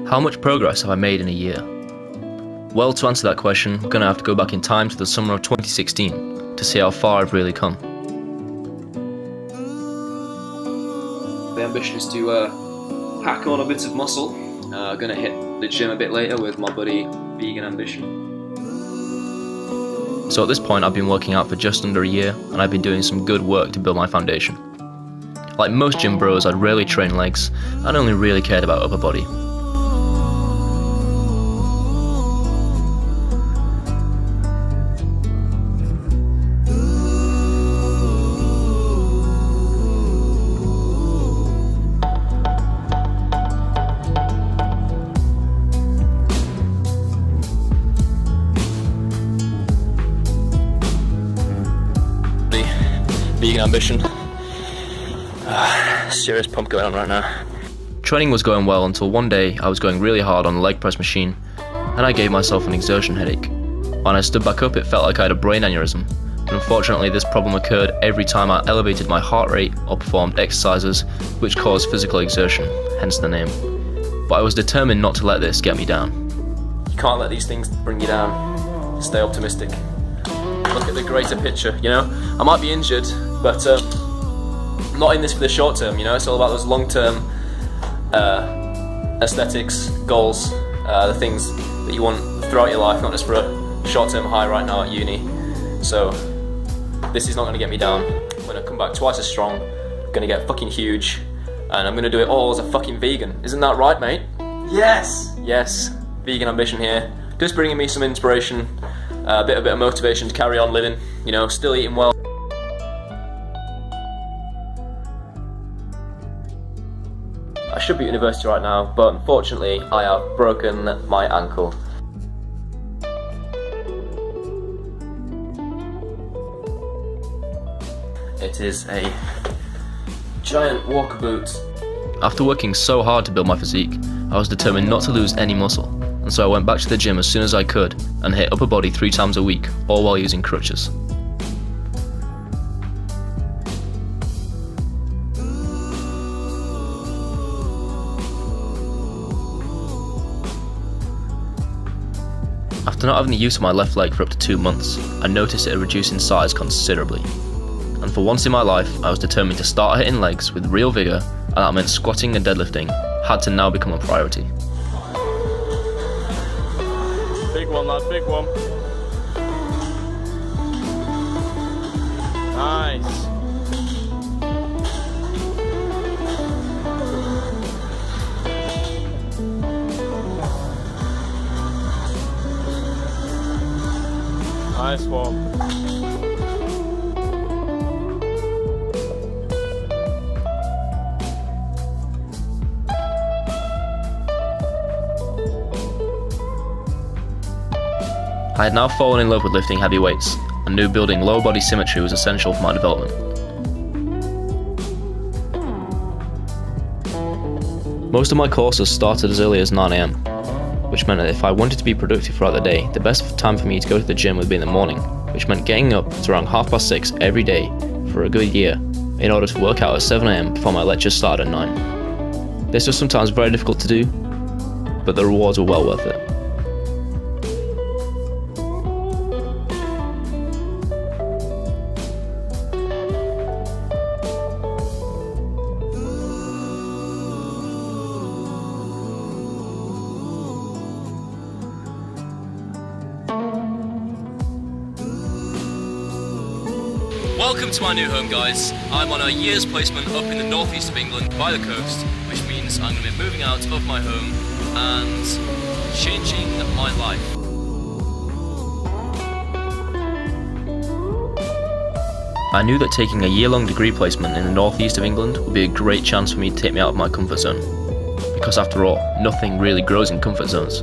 How much progress have I made in a year? Well, to answer that question, I'm going to have to go back in time to the summer of 2016 to see how far I've really come. The ambition is to pack on a bit of muscle. Gonna hit the gym a bit later with my buddy Vegan Ambition. So at this point I've been working out for just under a year, and I've been doing some good work to build my foundation. Like most gym bros, I'd rarely train legs, and only really cared about upper body. Vegan Ambition. Serious pump going on right now. Training was going well until one day I was going really hard on the leg press machine, and I gave myself an exertion headache. When I stood back up, it felt like I had a brain aneurysm, but unfortunately this problem occurred every time I elevated my heart rate or performed exercises which caused physical exertion, hence the name. But I was determined not to let this get me down. You can't let these things bring you down. Stay optimistic. Look at the greater picture, you know? I might be injured, but I'm not in this for the short term, you know? It's all about those long-term aesthetics, goals, the things that you want throughout your life, not just for a short-term high right now at uni. So this is not going to get me down. I'm going to come back twice as strong, I'm going to get fucking huge, and I'm going to do it all as a fucking vegan. Isn't that right, mate? Yes! Yes, Vegan Ambition here. Just bringing me some inspiration, a bit of motivation to carry on living, you know, still eating well. I should be at university right now, but unfortunately I have broken my ankle. It is a giant walker boot. After working so hard to build my physique, I was determined not to lose any muscle, and so I went back to the gym as soon as I could and hit upper body 3 times a week, all while using crutches. After not having the use of my left leg for up to 2 months, I noticed it had reduced in size considerably. And for once in my life, I was determined to start hitting legs with real vigour, and that meant squatting and deadlifting had to now become a priority. Big one, lad, big one. Nice. Nice one. I had now fallen in love with lifting heavy weights, and knew building lower body symmetry was essential for my development. Most of my courses started as early as 9 AM, which meant that if I wanted to be productive throughout the day, the best time for me to go to the gym would be in the morning, which meant getting up at around 6:30 every day for a good year in order to work out at 7 AM before my lectures started at 9. This was sometimes very difficult to do, but the rewards were well worth it. Welcome to my new home, guys. I'm on a year's placement up in the northeast of England by the coast, which means I'm going to be moving out of my home and changing my life. I knew that taking a year-long degree placement in the northeast of England would be a great chance for me to take me out of my comfort zone. Because after all, nothing really grows in comfort zones,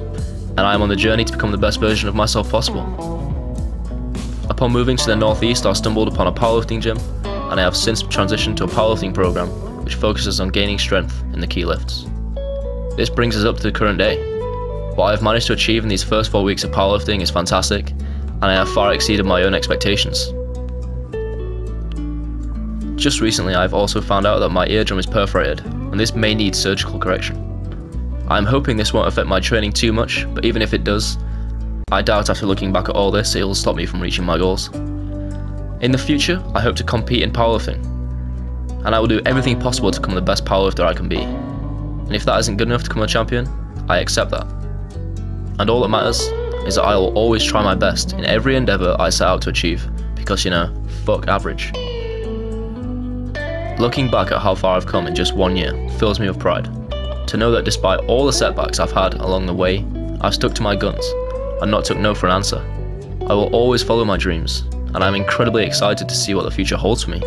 and I am on the journey to become the best version of myself possible. Upon moving to the northeast, I stumbled upon a powerlifting gym, and I have since transitioned to a powerlifting program which focuses on gaining strength in the key lifts. This brings us up to the current day. What I have managed to achieve in these first 4 weeks of powerlifting is fantastic, and I have far exceeded my own expectations. Just recently I have also found out that my eardrum is perforated, and this may need surgical correction. I'm hoping this won't affect my training too much, but even if it does, I doubt after looking back at all this it'll stop me from reaching my goals. In the future, I hope to compete in powerlifting, and I will do everything possible to become the best powerlifter I can be. And if that isn't good enough to become a champion, I accept that. And all that matters is that I will always try my best in every endeavour I set out to achieve, because fuck average. Looking back at how far I've come in just 1 year fills me with pride. To know that despite all the setbacks I've had along the way, I've stuck to my guns and not took no for an answer. I will always follow my dreams, and I'm incredibly excited to see what the future holds for me.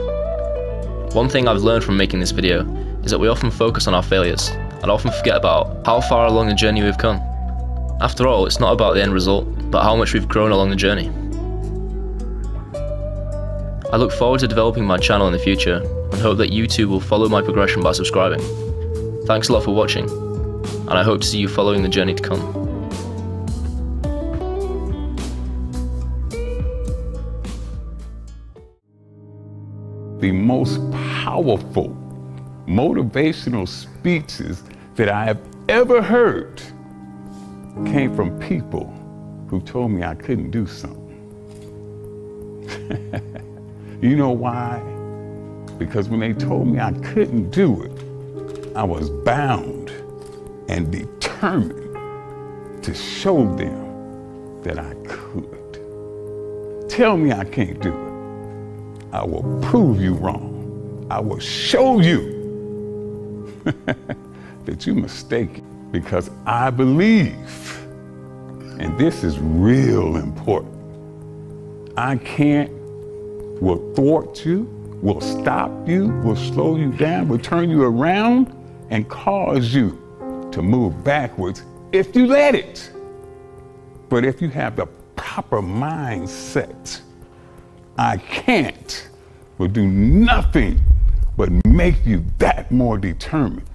One thing I've learned from making this video is that we often focus on our failures and often forget about how far along the journey we've come. After all, it's not about the end result, but how much we've grown along the journey. I look forward to developing my channel in the future and hope that you too will follow my progression by subscribing. Thanks a lot for watching, and I hope to see you following the journey to come. The most powerful motivational speeches that I have ever heard came from people who told me I couldn't do something. You know why? Because when they told me I couldn't do it, I was bound and determined to show them that I could. Tell me I can't do it. I will prove you wrong. I will show you that you're mistaken, because I believe, and this is real important, I can't, will thwart you, will stop you, will slow you down, will turn you around and cause you to move backwards if you let it. But if you have the proper mindset, I can't will do nothing but make you that more determined.